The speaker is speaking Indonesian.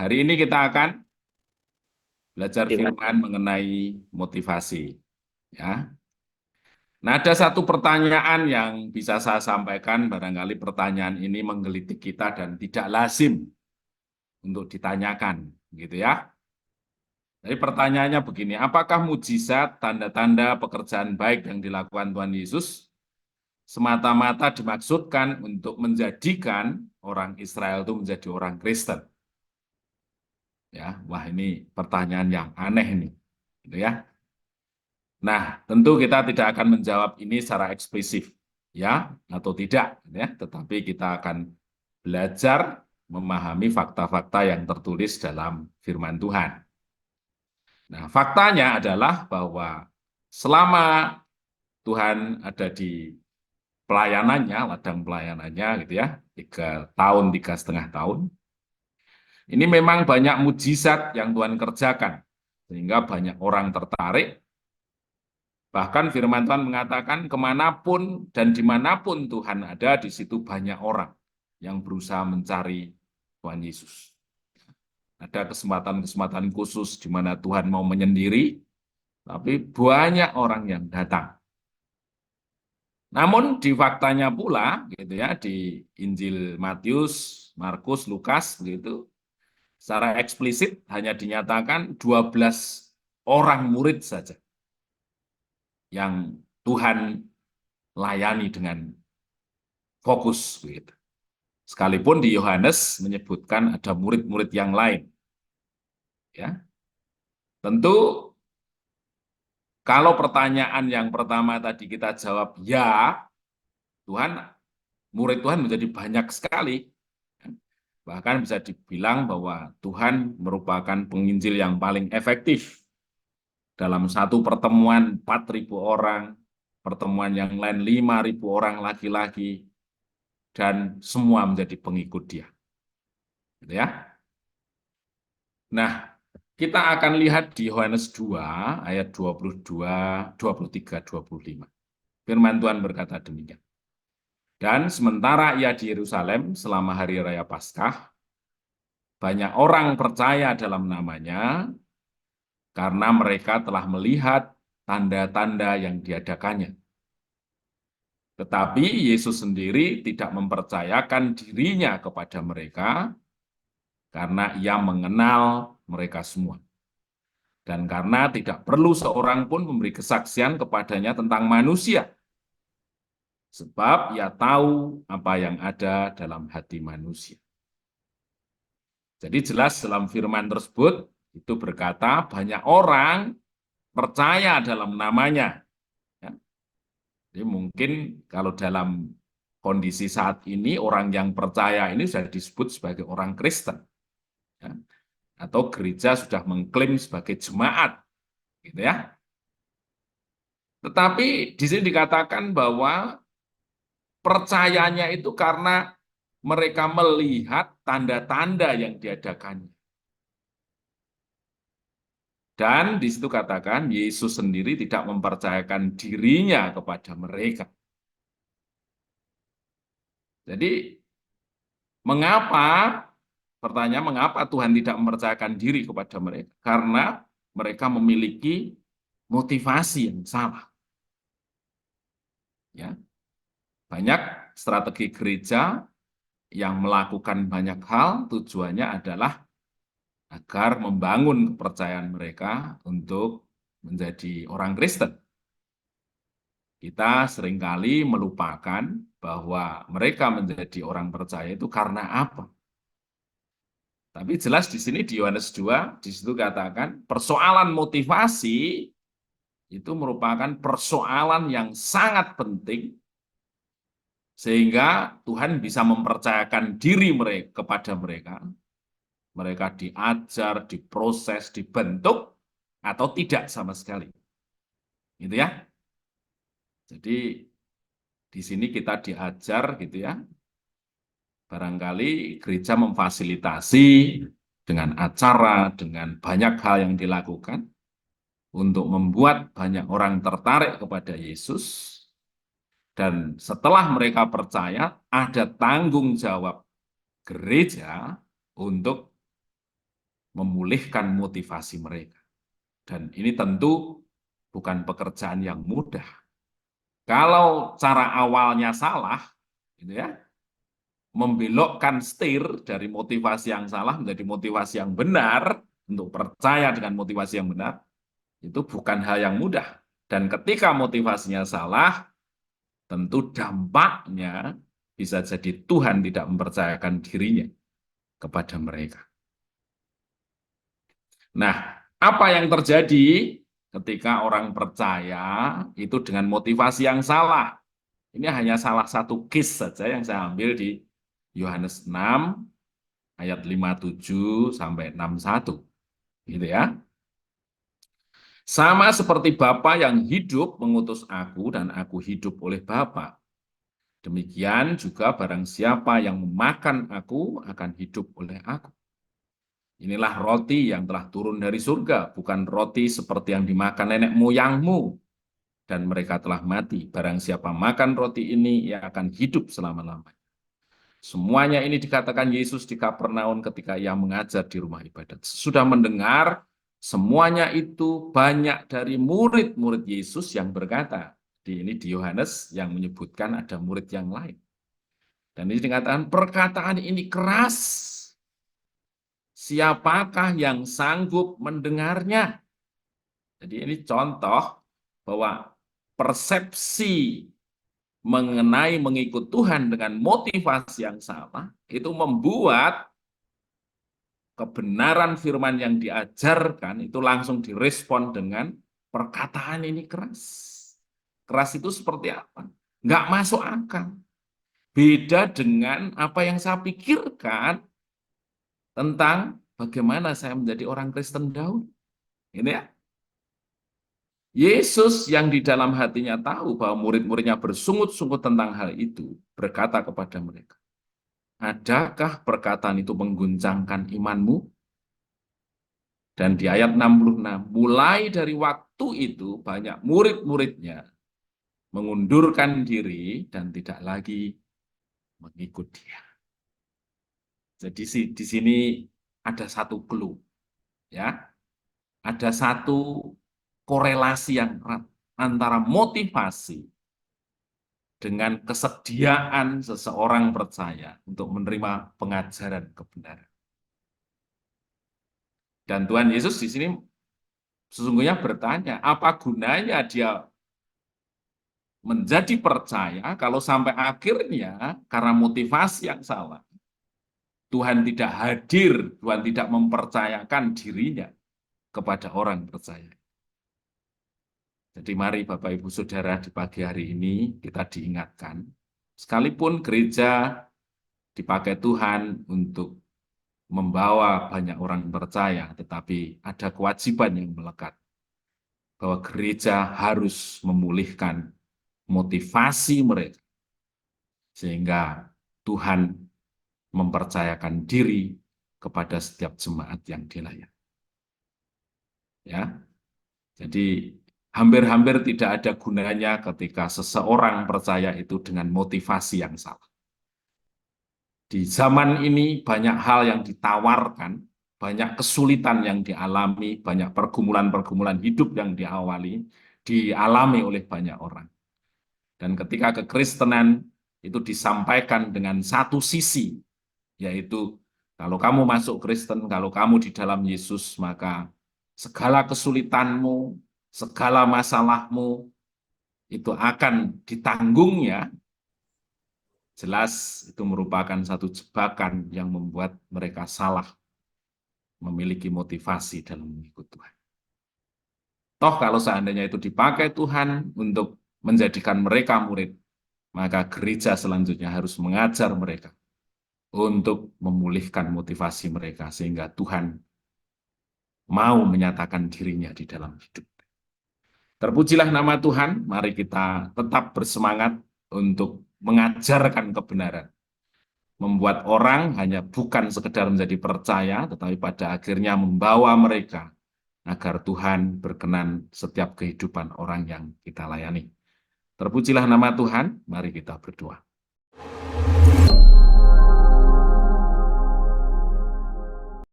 hari ini kita akan belajar Gimana? firman mengenai motivasi. Ya. Nah, ada satu pertanyaan yang bisa saya sampaikan, barangkali pertanyaan ini menggelitik kita dan tidak lazim untuk ditanyakan, gitu ya. Jadi pertanyaannya begini, apakah mujizat, tanda-tanda pekerjaan baik yang dilakukan Tuhan Yesus semata-mata dimaksudkan untuk menjadikan orang Israel itu menjadi orang Kristen? Ya, wah ini pertanyaan yang aneh nih, gitu ya. Nah, tentu kita tidak akan menjawab ini secara eksplisit, ya atau tidak, ya. Tetapi kita akan belajar memahami fakta-fakta yang tertulis dalam Firman Tuhan. Nah, faktanya adalah bahwa selama Tuhan ada di pelayanannya, ladang pelayanannya, gitu ya, 3 tahun, 3,5 tahun, ini memang banyak mujizat yang Tuhan kerjakan, sehingga banyak orang tertarik. Bahkan firman Tuhan mengatakan kemanapun dan dimanapun Tuhan ada, di situ banyak orang yang berusaha mencari Tuhan Yesus. Ada kesempatan-kesempatan khusus di mana Tuhan mau menyendiri, tapi banyak orang yang datang. Namun di faktanya pula, gitu ya, di Injil Matius, Markus, Lukas, begitu, secara eksplisit hanya dinyatakan 12 orang murid saja yang Tuhan layani dengan fokus begitu. Sekalipun di Yohanes menyebutkan ada murid-murid yang lain. Ya. Tentu kalau pertanyaan yang pertama tadi kita jawab ya, Tuhan, murid Tuhan menjadi banyak sekali. Bahkan bisa dibilang bahwa Tuhan merupakan penginjil yang paling efektif. Dalam satu pertemuan 4.000 orang, pertemuan yang lain 5.000 orang laki-laki, dan semua menjadi pengikut dia. Gitu ya. Nah, kita akan lihat di Yohanes 2 ayat 22, 23, 25. Firman Tuhan berkata demikian. Dan sementara ia di Yerusalem selama hari raya Paskah, banyak orang percaya dalam namanya karena mereka telah melihat tanda-tanda yang diadakannya. Tetapi Yesus sendiri tidak mempercayakan dirinya kepada mereka karena ia mengenal mereka semua. Dan karena tidak perlu seorang pun memberi kesaksian kepadanya tentang manusia, sebab ia tahu apa yang ada dalam hati manusia. Jadi jelas dalam firman tersebut, itu berkata banyak orang percaya dalam namanya. Ya. Jadi mungkin kalau dalam kondisi saat ini, orang yang percaya ini sudah disebut sebagai orang Kristen. Ya. Atau gereja sudah mengklaim sebagai jemaat. Gitu ya. Tetapi di sini dikatakan bahwa percayanya itu karena mereka melihat tanda-tanda yang diadakannya. Dan di situ katakan Yesus sendiri tidak mempercayakan dirinya kepada mereka. Jadi mengapa, pertanyaan mengapa Tuhan tidak mempercayakan diri kepada mereka? Karena mereka memiliki motivasi yang salah. Ya, banyak strategi gereja yang melakukan banyak hal tujuannya adalah agar membangun kepercayaan mereka untuk menjadi orang Kristen. Kita seringkali melupakan bahwa mereka menjadi orang percaya itu karena apa? Tapi jelas di sini di Yohanes 2, di situ katakan persoalan motivasi itu merupakan persoalan yang sangat penting sehingga Tuhan bisa mempercayakan diri mereka kepada mereka. Mereka diajar, diproses, dibentuk, atau tidak sama sekali. Gitu ya. Jadi di sini kita diajar gitu ya. Barangkali gereja memfasilitasi dengan acara, dengan banyak hal yang dilakukan untuk membuat banyak orang tertarik kepada Yesus. Dan setelah mereka percaya, ada tanggung jawab gereja untuk memulihkan motivasi mereka. Dan ini tentu bukan pekerjaan yang mudah. Kalau cara awalnya salah, gitu ya, membelokkan setir dari motivasi yang salah menjadi motivasi yang benar, untuk percaya dengan motivasi yang benar, itu bukan hal yang mudah. Dan ketika motivasinya salah, tentu dampaknya bisa jadi Tuhan tidak mempercayakan dirinya kepada mereka. Nah, apa yang terjadi ketika orang percaya itu dengan motivasi yang salah? Ini hanya salah satu case saja yang saya ambil di Yohanes 6 ayat 57 sampai 61. Gitu ya. Sama seperti Bapa yang hidup mengutus aku dan aku hidup oleh Bapa. Demikian juga barang siapa yang memakan aku akan hidup oleh aku. Inilah roti yang telah turun dari surga, bukan roti seperti yang dimakan nenek moyangmu, dan mereka telah mati. Barang siapa makan roti ini, ia akan hidup selama-lamanya. Semuanya ini dikatakan Yesus di Kapernaum ketika ia mengajar di rumah ibadat. Sudah mendengar, semuanya itu banyak dari murid-murid Yesus yang berkata, ini di Yohanes yang menyebutkan ada murid yang lain. Dan ini dikatakan perkataan ini keras. Siapakah yang sanggup mendengarnya? Jadi ini contoh bahwa persepsi mengenai mengikut Tuhan dengan motivasi yang salah, itu membuat kebenaran firman yang diajarkan itu langsung direspon dengan perkataan ini keras. Keras itu seperti apa? Nggak masuk akal. Beda dengan apa yang saya pikirkan tentang bagaimana saya menjadi orang Kristen dahulu. Ini ya. Yesus yang di dalam hatinya tahu bahwa murid-muridnya bersungut-sungut tentang hal itu, berkata kepada mereka, adakah perkataan itu mengguncangkan imanmu? Dan di ayat 66, mulai dari waktu itu banyak murid-muridnya mengundurkan diri dan tidak lagi mengikut dia. Jadi di sini ada satu clue, ya, ada satu korelasi yang erat antara motivasi dengan kesediaan seseorang percaya untuk menerima pengajaran kebenaran. Dan Tuhan Yesus di sini sesungguhnya bertanya, apa gunanya dia menjadi percaya kalau sampai akhirnya karena motivasi yang salah, Tuhan tidak hadir, Tuhan tidak mempercayakan dirinya kepada orang percaya. Jadi mari Bapak Ibu Saudara di pagi hari ini kita diingatkan, sekalipun gereja dipakai Tuhan untuk membawa banyak orang percaya, tetapi ada kewajiban yang melekat bahwa gereja harus memulihkan motivasi mereka sehingga Tuhan mempercayakan diri kepada setiap jemaat yang dilayani. Ya. Jadi hampir-hampir tidak ada gunanya ketika seseorang percaya itu dengan motivasi yang salah. Di zaman ini banyak hal yang ditawarkan, banyak kesulitan yang dialami, banyak pergumulan-pergumulan hidup yang dialami oleh banyak orang. Dan ketika kekristenan itu disampaikan dengan satu sisi, yaitu kalau kamu masuk Kristen, kalau kamu di dalam Yesus, maka segala kesulitanmu, segala masalahmu, itu akan ditanggungnya. Jelas itu merupakan satu jebakan yang membuat mereka salah memiliki motivasi dalam mengikut Tuhan. Toh kalau seandainya itu dipakai Tuhan untuk menjadikan mereka murid, maka gereja selanjutnya harus mengajar mereka untuk memulihkan motivasi mereka sehingga Tuhan mau menyatakan dirinya di dalam hidup. Terpujilah nama Tuhan, mari kita tetap bersemangat untuk mengajarkan kebenaran. Membuat orang hanya bukan sekedar menjadi percaya, tetapi pada akhirnya membawa mereka agar Tuhan berkenan setiap kehidupan orang yang kita layani. Terpujilah nama Tuhan, mari kita berdoa.